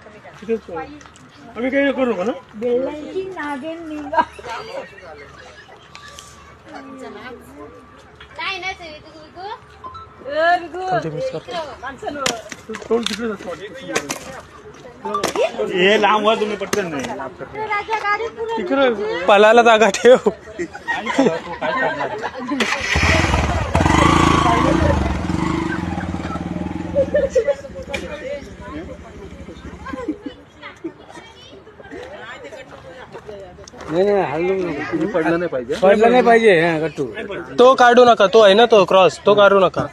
आम्ही काही करू नका ना बेलांची नागेन निघा नाही ना ते हे लांब वर तुम्ही पटकन नाही तिकडे पलाला जागा ठेव. पडलं नाही पाहिजे पडलं नाही पाहिजे गट्टू. तो काढू नका. तो आहे ना तो क्रॉस तो काढू नका.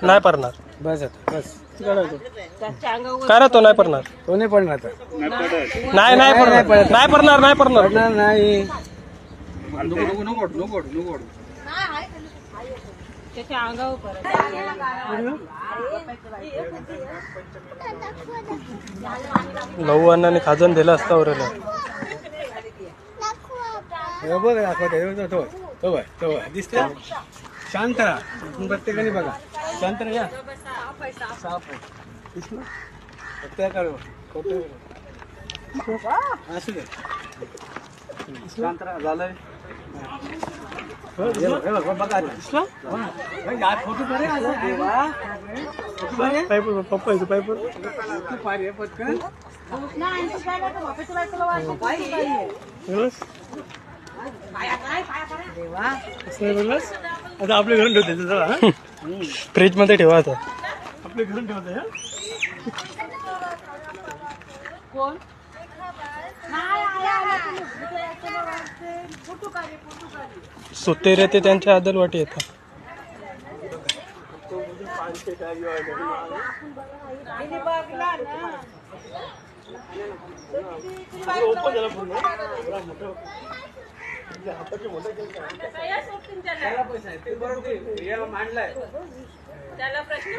नाही पडणार. बस आता बस करा. तो नाही पडणार. तो नाही पडणार. नाही नाही पडणार. नाही पडणार. नाही पडणार. नाही त्याच्या अंगावर लहू अण्णाने खाजन दिला असता वरेला. दिसत शांत राहा. प्रत्येकाने बघा शांत राहा. साफ आहे दिसलं असू दे. शांत राहा. झालंय आता आपल्या घरून ठेवते फ्रीज मध्ये ठेवा. आता आपल्या घरून ठेवते कोण सुट्टे रे ते त्यांच्या आदल वाटी येतात. त्याला प्रश्न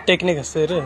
टेक्निक असते रे.